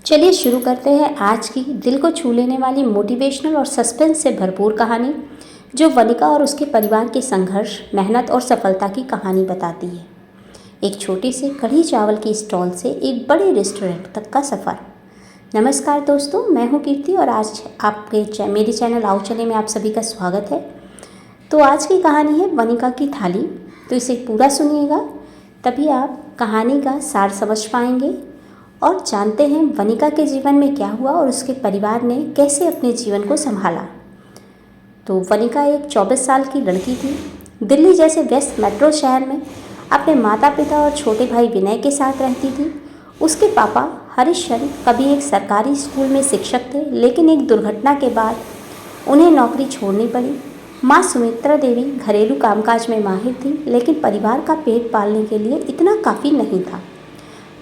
चलिए शुरू करते हैं आज की दिल को छू लेने वाली मोटिवेशनल और सस्पेंस से भरपूर कहानी, जो वनिका और उसके परिवार के संघर्ष, मेहनत और सफलता की कहानी बताती है। एक छोटे से कढ़ी चावल की स्टॉल से एक बड़े रेस्टोरेंट तक का सफ़र। नमस्कार दोस्तों, मैं हूँ कीर्ति और आज आपके मेरे चैनल आओ चले में आप सभी का स्वागत है। तो आज की कहानी है वनिका की थाली। तो इसे पूरा सुनिएगा, तभी आप कहानी का सार समझ पाएंगे और जानते हैं वनिका के जीवन में क्या हुआ और उसके परिवार ने कैसे अपने जीवन को संभाला। तो वनिका एक 24 साल की लड़की थी। दिल्ली जैसे व्यस्त मेट्रो शहर में अपने माता पिता और छोटे भाई विनय के साथ रहती थी। उसके पापा हरिश्चंद्र कभी एक सरकारी स्कूल में शिक्षक थे, लेकिन एक दुर्घटना के बाद उन्हें नौकरी छोड़नी पड़ी। माँ सुमित्रा देवी घरेलू कामकाज में माहिर थी, लेकिन परिवार का पेट पालने के लिए इतना काफ़ी नहीं था।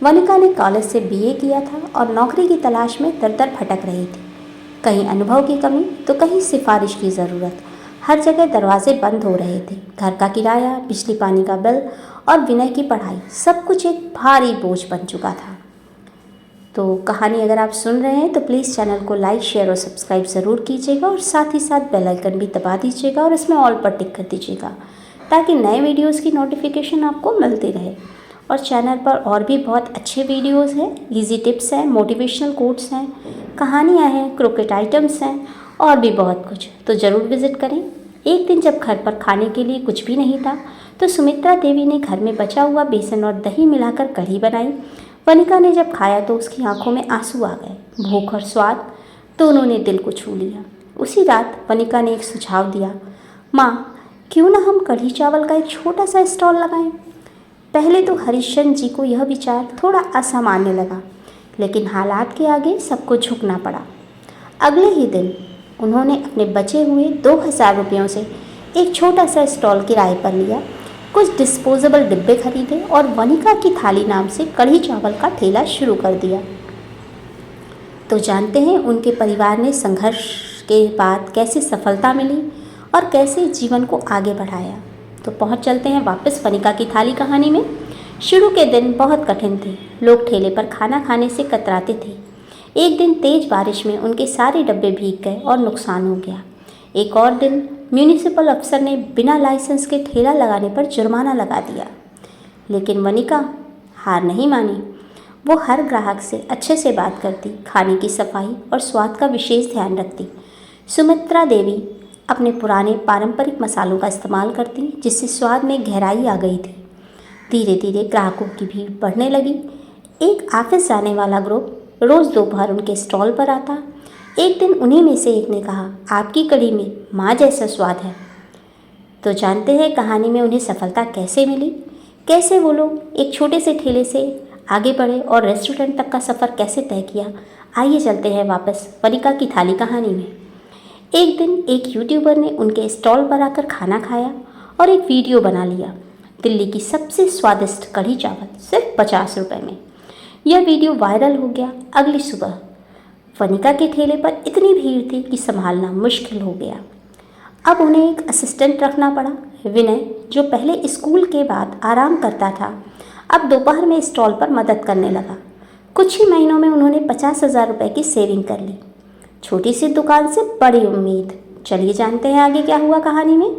वनिका ने कॉलेज से बीए किया था और नौकरी की तलाश में दर दर भटक रही थी। कहीं अनुभव की कमी तो कहीं सिफारिश की ज़रूरत। हर जगह दरवाजे बंद हो रहे थे। घर का किराया, बिजली पानी का बिल और विनय की पढ़ाई, सब कुछ एक भारी बोझ बन चुका था। तो कहानी अगर आप सुन रहे हैं तो प्लीज़ चैनल को लाइक, शेयर और सब्सक्राइब ज़रूर कीजिएगा और साथ ही साथ बेल आइकन भी दबा दीजिएगा और इसमें ऑल पर टिक कर दीजिएगा, ताकि नए वीडियोज़ की नोटिफिकेशन आपको मिलती रहे। और चैनल पर और भी बहुत अच्छे वीडियोस हैं, इजी टिप्स हैं, मोटिवेशनल कोट्स हैं, कहानियाँ हैं, क्रिकेट आइटम्स हैं और भी बहुत कुछ, तो ज़रूर विज़िट करें। एक दिन जब घर पर खाने के लिए कुछ भी नहीं था तो सुमित्रा देवी ने घर में बचा हुआ बेसन और दही मिलाकर कढ़ी बनाई। वनिका ने जब खाया तो उसकी आंखों में आंसू आ गए। भूख और स्वाद दोनों ने दिल को छू लिया। उसी रात वनिका ने एक सुझाव दिया, माँ क्यों ना हम कढ़ी चावल का एक छोटा सा स्टॉल लगाएं। पहले तो हरिश्चंद्र जी को यह विचार थोड़ा असामान्य लगा, लेकिन हालात के आगे सबको झुकना पड़ा। अगले ही दिन उन्होंने अपने बचे हुए 2000 रुपयों से एक छोटा सा स्टॉल किराए पर लिया, कुछ डिस्पोजेबल डिब्बे खरीदे और वनिका की थाली नाम से कढ़ी चावल का ठेला शुरू कर दिया। तो जानते हैं उनके परिवार ने संघर्ष के बाद कैसे सफलता मिली और कैसे जीवन को आगे बढ़ाया। तो पहुंच चलते हैं वापस वनिका की थाली कहानी में। शुरू के दिन बहुत कठिन थे। लोग ठेले पर खाना खाने से कतराते थे। एक दिन तेज बारिश में उनके सारे डब्बे भीग गए और नुकसान हो गया। एक और दिन म्यूनिसिपल अफसर ने बिना लाइसेंस के ठेला लगाने पर जुर्माना लगा दिया, लेकिन वनिका हार नहीं मानी। वो हर ग्राहक से अच्छे से बात करती, खाने की सफाई और स्वाद का विशेष ध्यान रखती। सुमित्रा देवी अपने पुराने पारंपरिक मसालों का इस्तेमाल करती, जिससे स्वाद में गहराई आ गई थी। धीरे धीरे ग्राहकों की भीड़ बढ़ने लगी। एक ऑफिस जाने वाला ग्रुप रोज़ दोपहर उनके स्टॉल पर आता। एक दिन उन्हीं में से एक ने कहा, आपकी कढ़ी में माँ जैसा स्वाद है। तो जानते हैं कहानी में उन्हें सफलता कैसे मिली, कैसे वो लोग एक छोटे से ठेले से आगे बढ़े और रेस्टोरेंट तक का सफ़र कैसे तय किया। आइए चलते हैं वापस वनिका की थाली कहानी में। एक दिन एक यूट्यूबर ने उनके स्टॉल पर आकर खाना खाया और एक वीडियो बना लिया, दिल्ली की सबसे स्वादिष्ट कढ़ी चावल सिर्फ 50 रुपये में। यह वीडियो वायरल हो गया। अगली सुबह वनिका के ठेले पर इतनी भीड़ थी कि संभालना मुश्किल हो गया। अब उन्हें एक असिस्टेंट रखना पड़ा। विनय, जो पहले स्कूल के बाद आराम करता था, अब दोपहर में स्टॉल पर मदद करने लगा। कुछ ही महीनों में उन्होंने 50,000 रुपये की सेविंग कर ली। छोटी सी दुकान से बड़ी उम्मीद। चलिए जानते हैं आगे क्या हुआ कहानी में।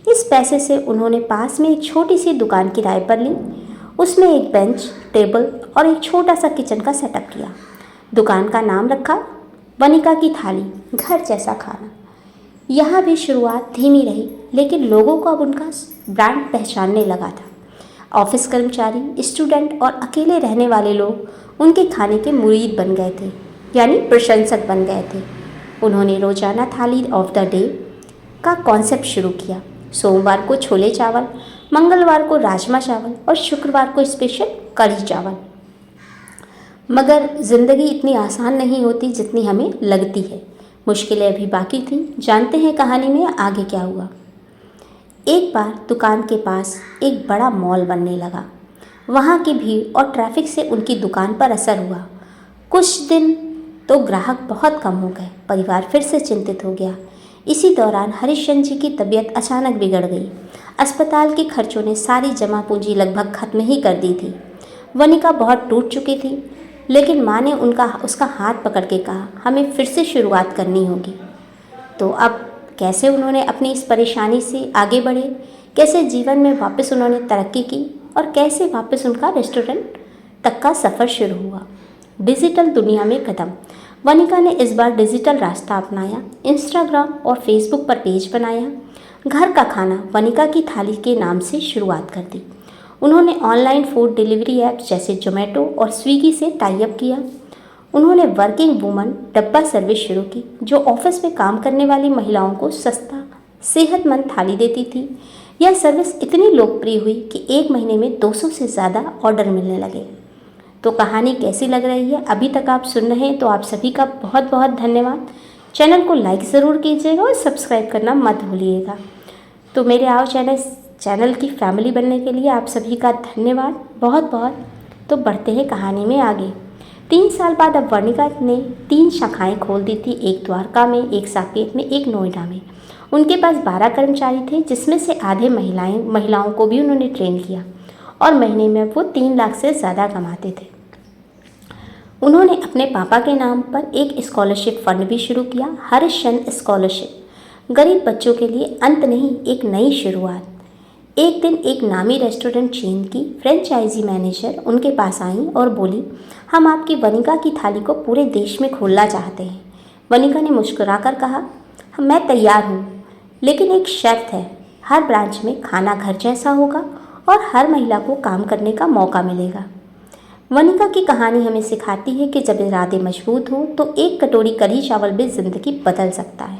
इस पैसे से उन्होंने पास में एक छोटी सी दुकान किराए पर ली। उसमें एक बेंच, टेबल और एक छोटा सा किचन का सेटअप किया। दुकान का नाम रखा वनिका की थाली, घर जैसा खाना। यहाँ भी शुरुआत धीमी रही, लेकिन लोगों को अब उनका ब्रांड पहचानने लगा था। ऑफिस कर्मचारी, स्टूडेंट और अकेले रहने वाले लोग उनके खाने के मुरीद बन गए थे, यानी प्रशंसक बन गए थे। उन्होंने रोजाना थाली ऑफ द डे का कॉन्सेप्ट शुरू किया। सोमवार को छोले चावल, मंगलवार को राजमा चावल और शुक्रवार को स्पेशल कढ़ी चावल। मगर ज़िंदगी इतनी आसान नहीं होती जितनी हमें लगती है। मुश्किलें अभी बाकी थीं। जानते हैं कहानी में आगे क्या हुआ। एक बार दुकान के पास एक बड़ा मॉल बनने लगा। वहाँ की भीड़ और ट्रैफिक से उनकी दुकान पर असर हुआ। कुछ दिन तो ग्राहक बहुत कम हो गए। परिवार फिर से चिंतित हो गया। इसी दौरान हरिश्चंद्र जी की तबीयत अचानक बिगड़ गई। अस्पताल के खर्चों ने सारी जमा पूंजी लगभग खत्म ही कर दी थी। वनिका बहुत टूट चुकी थी। लेकिन माँ ने उसका हाथ पकड़ के कहा, हमें फिर से शुरुआत करनी होगी। तो अब कैसे उन्होंने अपनी इस परेशानी से आगे बढ़े, कैसे जीवन में वापस उन्होंने तरक्की की और कैसे वापस उनका रेस्टोरेंट तक का सफ़र शुरू हुआ। डिजिटल दुनिया में कदम। वनिका ने इस बार डिजिटल रास्ता अपनाया, इंस्टाग्राम और फेसबुक पर पेज बनाया। घर का खाना वनिका की थाली के नाम से शुरुआत कर दी। उन्होंने ऑनलाइन फूड डिलीवरी ऐप जैसे जोमेटो और स्विगी से टाई अप किया। उन्होंने वर्किंग वुमन डब्बा सर्विस शुरू की, जो ऑफिस में काम करने वाली महिलाओं को सस्ता सेहतमंद थाली देती थी। यह सर्विस इतनी लोकप्रिय हुई कि एक महीने में 200 से ज़्यादा ऑर्डर मिलने लगे। तो कहानी कैसी लग रही है, अभी तक आप सुन रहे हैं तो आप सभी का बहुत बहुत धन्यवाद। चैनल को लाइक ज़रूर कीजिएगा और सब्सक्राइब करना मत भूलिएगा। तो मेरे आओ चैनल की फैमिली बनने के लिए आप सभी का धन्यवाद बहुत बहुत। तो बढ़ते हैं कहानी में आगे। 3 साल बाद अब वनिका ने 3 शाखाएं खोल दी थी, एक द्वारका में, एक साकेत में, एक नोएडा में। उनके पास 12 कर्मचारी थे, जिसमें से आधे महिलाओं को भी उन्होंने ट्रेन किया और महीने में वो 3 लाख से ज़्यादा कमाते थे। उन्होंने अपने पापा के नाम पर एक स्कॉलरशिप फंड भी शुरू किया, हर्षचंद्र स्कॉलरशिप। गरीब बच्चों के लिए अंत नहीं, एक नई शुरुआत। एक दिन एक नामी रेस्टोरेंट चेन की फ्रेंचाइजी मैनेजर उनके पास आई और बोली, हम आपकी वनिका की थाली को पूरे देश में खोलना चाहते हैं। वनिका ने मुस्कुराकर कहा, मैं तैयार हूँ, लेकिन एक शर्त है, हर ब्रांच में खाना घर जैसा होगा और हर महिला को काम करने का मौका मिलेगा। वनिका की कहानी हमें सिखाती है कि जब इरादे मजबूत हों तो एक कटोरी कढ़ी चावल भी ज़िंदगी बदल सकता है।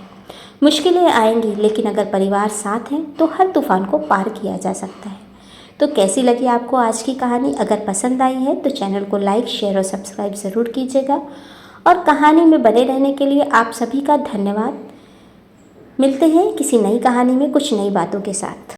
मुश्किलें आएंगी, लेकिन अगर परिवार साथ हैं तो हर तूफान को पार किया जा सकता है। तो कैसी लगी आपको आज की कहानी? अगर पसंद आई है तो चैनल को लाइक, शेयर और सब्सक्राइब ज़रूर कीजिएगा। और कहानी में बने रहने के लिए आप सभी का धन्यवाद। मिलते हैं किसी नई कहानी में कुछ नई बातों के साथ।